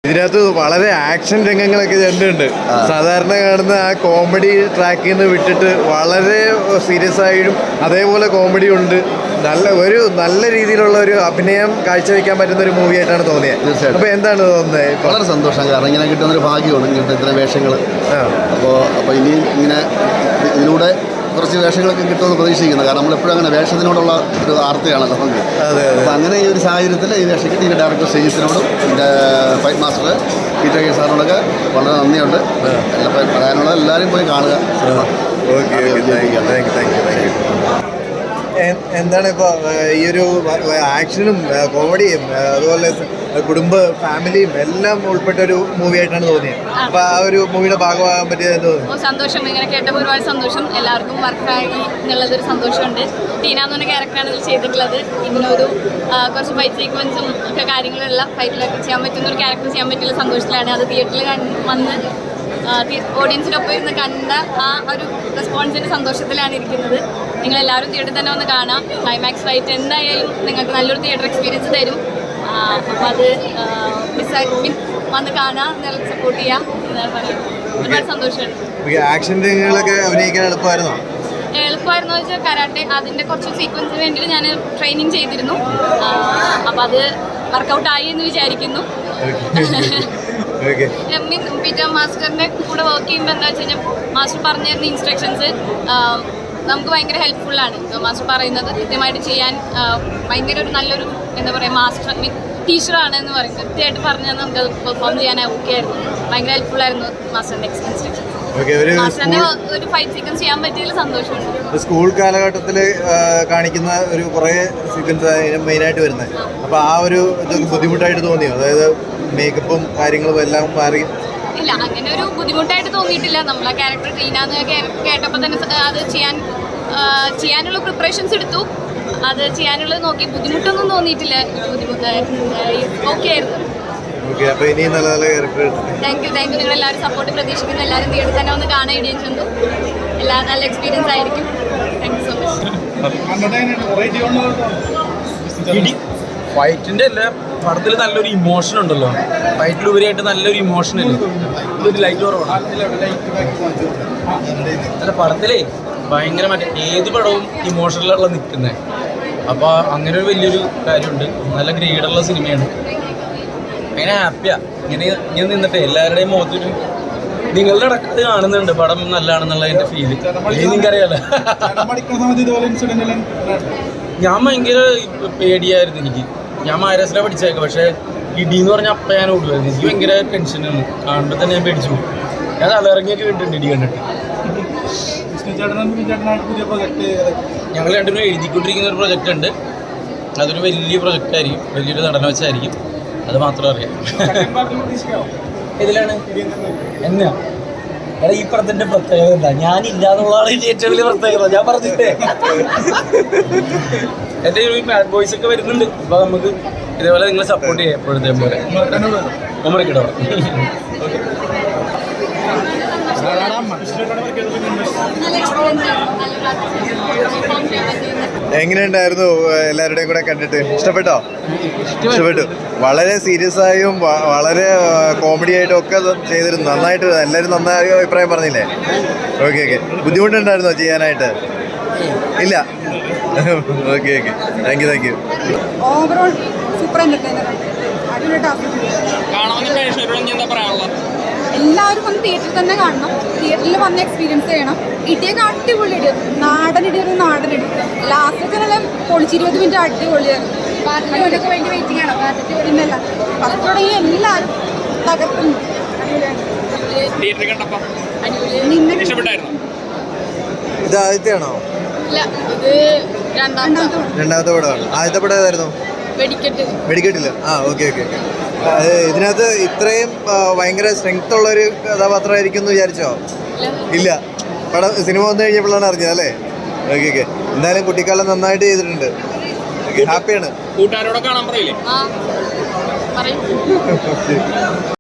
ഇതിനകത്ത് വളരെ ആക്ഷൻ രംഗങ്ങളൊക്കെ ഉണ്ട്. സാധാരണ കാണുന്ന ആ കോമഡി ട്രാക്കിൽ നിന്ന് വിട്ടിട്ട് വളരെ സീരിയസ് ആയിട്ടും അതേപോലെ കോമഡി ഉണ്ട്. നല്ല രീതിയിലുള്ള ഒരു അഭിനയം കാഴ്ചവെക്കാൻ പറ്റുന്ന ഒരു മൂവി ആയിട്ടാണ് തോന്നിയത്. അപ്പോൾ എന്താണ് തോന്നുന്നത്? വളരെ സന്തോഷം, കാരണം ഇങ്ങനെ കിട്ടുന്നൊരു ഭാഗ്യമാണ് ഇങ്ങനത്തെ ഇത്തരം വേഷങ്ങൾ. അപ്പോൾ ഇനിയും ഇങ്ങനെ ഇതിലൂടെ കുറച്ച് വേഷങ്ങളൊക്കെ കിട്ടുമെന്ന് പ്രതീക്ഷിക്കുന്നത്. കാരണം നമ്മളെപ്പോഴും അങ്ങനെ വേഷത്തിനോടുള്ള ഒരു ആർത്തിയാണ് നമുക്ക്. അപ്പോൾ അങ്ങനെ ഈ ഒരു സാഹചര്യത്തിൽ ഈ വേഷം കിട്ടി എൻ്റെ ഡയറക്ടർ ശ്രീജിത്തിനോടും എൻ്റെ ഫൈറ്റ് മാസ്റ്റർ പീറ്റർ കെ സാറിനോടൊക്കെ വളരെ നന്ദിയുണ്ട്. പറയാനുള്ളത് എല്ലാവരും പോയി കാണുക. എന്താണ് ഇപ്പോൾ ഈ ഒരു ആക്ഷനും കോമഡിയും അതുപോലെ കുടുംബ ഫാമിലിയും എല്ലാം ഉൾപ്പെട്ട ഒരു മൂവി ആയിട്ടാണ് തോന്നിയത്. അപ്പോൾ ആ ഒരു മൂവിയുടെ ഭാഗമാകാൻ പറ്റിയത് സന്തോഷം. ഇങ്ങനെ കേട്ടപ്പോൾ ഒരുപാട് സന്തോഷം. എല്ലാവർക്കും വർക്കായി എന്നുള്ളതൊരു സന്തോഷമുണ്ട്. ടീന എന്ന് പറഞ്ഞ ക്യാരക്ടറാണ് ഇതിൽ ചെയ്തിട്ടുള്ളത്. ഇതിനൊരു കുറച്ച് ഫൈറ്റ് സീക്വൻസും ഒക്കെ കാര്യങ്ങളുള്ള ഫൈറ്റിലൊക്കെ ചെയ്യാൻ പറ്റുന്ന ഒരു ക്യാരക്ടർ ചെയ്യാൻ പറ്റിയുള്ള സന്തോഷത്തിലാണ്. അത് തിയേറ്ററിൽ വന്ന് ഓഡിയൻസിനൊപ്പം ഇരുന്ന് കണ്ട ആ ഒരു റെസ്പോൺസിൻ്റെ സന്തോഷത്തിലാണ് ഇരിക്കുന്നത്. നിങ്ങളെല്ലാവരും തിയേറ്ററിൽ തന്നെ വന്ന് കാണാം. ക്ലൈമാക്സ് ഫൈറ്റ് എന്തായാലും നിങ്ങൾക്ക് നല്ലൊരു തിയേറ്റർ എക്സ്പീരിയൻസ് തരും. അപ്പോൾ അത് വന്ന് കാണാൻ സപ്പോർട്ട് ചെയ്യാം എന്നാണ് പറയുന്നത്. ഒരുപാട് സന്തോഷമുണ്ട്. ആക്ഷൻ രംഗങ്ങളൊക്കെ അഭിനയിക്കാൻ എളുപ്പമായിരുന്നോ? എളുപ്പമായിരുന്നു വെച്ചാൽ കരാട്ടെ അതിൻ്റെ കുറച്ച് സീക്വൻസിന് വേണ്ടിയിട്ട് ഞാൻ ട്രെയിനിങ് ചെയ്തിരുന്നു. അപ്പോൾ അത് വർക്കൗട്ട് ആയി എന്ന് വിചാരിക്കുന്നു. പീറ്റർ മാസ്റ്ററിൻ്റെ കൂടെ വർക്ക് ചെയ്യുമ്പോൾ എന്താ വെച്ച് കഴിഞ്ഞാൽ മാസ്റ്റർ പറഞ്ഞു തരുന്ന ഇൻസ്ട്രക്ഷൻസ് നമുക്ക് ഭയങ്കര ഹെൽപ്ഫുള്ളാണ്. മാസ്റ്റർ പറയുന്നത് കൃത്യമായിട്ട് ചെയ്യാൻ ഭയങ്കര ഒരു നല്ലൊരു എന്താ പറയുക മാസ്റ്റർ ടീച്ചറാണ് എന്ന് പറയും. കൃത്യമായിട്ട് പറഞ്ഞാൽ നമുക്ക് പെർഫോം ചെയ്യാൻ ഓക്കെ ആയിരുന്നു. ഭയങ്കര ഹെൽപ്ഫുള്ളായിരുന്നു മാസ്റ്ററിൻ്റെ ഇൻസ്ട്രക്ഷൻസ്. മാസ്റ്ററിൻ്റെ ഒരു ഫൈറ്റ് സീക്വൻസ് ചെയ്യാൻ പറ്റിയതിൽ സന്തോഷമുണ്ട്. സ്കൂൾ കാലഘട്ടത്തിൽ കാണിക്കുന്ന ഒരു കുറേ സീക്വൻസ് മെയിനായിട്ട് വരുന്നത്. അപ്പോൾ ആ ഒരു ഇത് ബുദ്ധിമുട്ടായിട്ട് തോന്നിയോ? അതായത് മേക്കപ്പും കാര്യങ്ങളും എല്ലാം മാറി? ഇല്ല, അങ്ങനെ ഒരു ബുദ്ധിമുട്ടായിട്ട് തോന്നിയിട്ടില്ല. നമ്മൾ ആ ക്യാരക്ടർ ടീനാന്ന് കേട്ടപ്പോൾ തന്നെ അത് ചെയ്യാനുള്ള പ്രിപ്പറേഷൻസ് എടുത്തു. അത് ചെയ്യാനുള്ളത് നോക്കി. ബുദ്ധിമുട്ടൊന്നും തോന്നിയിട്ടില്ല. ഓക്കെ ആയിരുന്നു. Thank you. നിങ്ങളെല്ലാവരും സപ്പോർട്ട് പ്രതീക്ഷിക്കുന്നു. എല്ലാവരും തിയേറ്ററിൽ തന്നെ ഒന്ന് കാണാൻ ഇടിയൻസ് ഉണ്ട്. എല്ലാം നല്ല എക്സ്പീരിയൻസ് ആയിരിക്കും. Thank you so much. ഫൈറ്റിൻ്റെ അല്ല, പടത്തിൽ നല്ലൊരു ഇമോഷൻ ഉണ്ടല്ലോ. ഫൈറ്റിലുപരിയായിട്ട് നല്ലൊരു ഇമോഷൻ ഇല്ലേ? ഇതൊരു ലൈറ്റ് കുറവാണ്. അല്ല, പടത്തിലേ ഭയങ്കര ഏത് പടവും ഇമോഷനിലുള്ള നിൽക്കുന്നത്. അപ്പോൾ അങ്ങനെ ഒരു വലിയൊരു കാര്യമുണ്ട്. നല്ല ഗ്രേഡുള്ള സിനിമയാണ്. അങ്ങനെ ഹാപ്പിയാ ഇങ്ങനെ നിന്നിട്ട് എല്ലാവരുടെയും മുഖത്തൊരു നിങ്ങളുടെ അടക്കത്ത് കാണുന്നുണ്ട് പടം നല്ലതാണെന്നുള്ള എൻ്റെ ഫീല്. നിങ്ങൾക്കറിയാലോ, ഞാൻ ഭയങ്കര പേടിയായിരുന്നു. ഞാൻ മഹാരാഷ്ട്ര പഠിച്ചേക്കാം. പക്ഷേ ഇടിയെന്ന് പറഞ്ഞാൽ അപ്പം ഞാൻ ഓടുമായിരുന്നു. എനിക്ക് ഭയങ്കര ടെൻഷനാണ്. കാണുമ്പോൾ തന്നെ ഞാൻ പേടിച്ചു പോകും. ഞാൻ തലയിറങ്ങിയൊക്കെ വിട്ടിട്ടുണ്ട് ഇടി കണ്ടിട്ട്. ഞങ്ങൾ രണ്ടുപേരും എഴുതിക്കൊണ്ടിരിക്കുന്ന ഒരു പ്രൊജക്റ്റ് ഉണ്ട്. അതൊരു വലിയ പ്രൊജക്റ്റായിരിക്കും. വലിയൊരു നടനം വെച്ചായിരിക്കും. അത് മാത്രം അറിയാം. ഇതിലാണ് എന്നാ എടാ, ഈ പടത്തിൻ്റെ പ്രത്യേകത എന്താ? ഞാനില്ലാന്നുള്ളതാണ് ഇതിൻ്റെ ഏറ്റവും വലിയ പ്രത്യേകത. ഞാൻ പറഞ്ഞിട്ടേ എൻ്റെ ഒരു ബാഡ് ബോയ്സ് ഒക്കെ വരുന്നുണ്ട്. അപ്പോൾ നമുക്ക് ഇതേപോലെ നിങ്ങൾ സപ്പോർട്ട് ചെയ്യാം എപ്പോഴത്തെ പോലെ. ഉമ്മറക്കിടോ എങ്ങനെയുണ്ടായിരുന്നു? എല്ലാവരുടെയും കൂടെ കണ്ടിട്ട് ഇഷ്ടപ്പെട്ടോ? ഇഷ്ടപ്പെട്ടു. വളരെ സീരിയസ് ആയും വളരെ കോമഡി ആയിട്ടും ഒക്കെ ചെയ്തിരുന്നു. നന്നായിട്ട് എല്ലാവരും നന്നായി അഭിപ്രായം പറഞ്ഞില്ലേ? ഓക്കെ. ബുദ്ധിമുട്ടുണ്ടായിരുന്നോ ചെയ്യാനായിട്ട്? ഇല്ല. Okay. Thank you. Overall super entertainer. അടിപൊളി ടാസ്ക്. എല്ലാവരും വന്ന് തിയേറ്ററിൽ തന്നെ കാണണം. തിയേറ്ററിൽ വന്ന് എക്സ്പീരിയൻസ് ചെയ്യണം. ഇടിയൊക്കെ അടിപൊളി ഇടി, നാടൻ ഇടി. ലാസ്റ്റൊക്കെ നല്ല പൊളിച്ച് 20 മിനിറ്റ് അടിപൊളിയായിരുന്നു. പാർട്ടിക്ക് വേണ്ടി വെയിറ്റിംഗ് ആണോ? പിന്നല്ല, ഫസ്റ്റ് തുടങ്ങി എല്ലാവരും തകർക്കുന്നു. ഇത് ആദ്യത്തെയാണോ? രണ്ടാമത്തെ പടമാണ്. ആദ്യത്തെ പടം ഏതായിരുന്നു? വെടിക്കെട്ടില്ല. ഓക്കെ. ഇതിനകത്ത് ഇത്രയും ഭയങ്കര സ്ട്രെങ്ത് ഉള്ളൊരു കഥാപാത്രമായിരിക്കും എന്ന് വിചാരിച്ചോ? ഇല്ല. സിനിമ വന്നു കഴിഞ്ഞപ്പോഴാണ് അറിഞ്ഞത് അല്ലേ? ഓക്കെ. എന്തായാലും കുട്ടിക്കാലം നന്നായിട്ട് ചെയ്തിട്ടുണ്ട്. ഹാപ്പിയാണ്. കൂട്ടുകാരോടെ കാണാൻ പറയില്ലേ?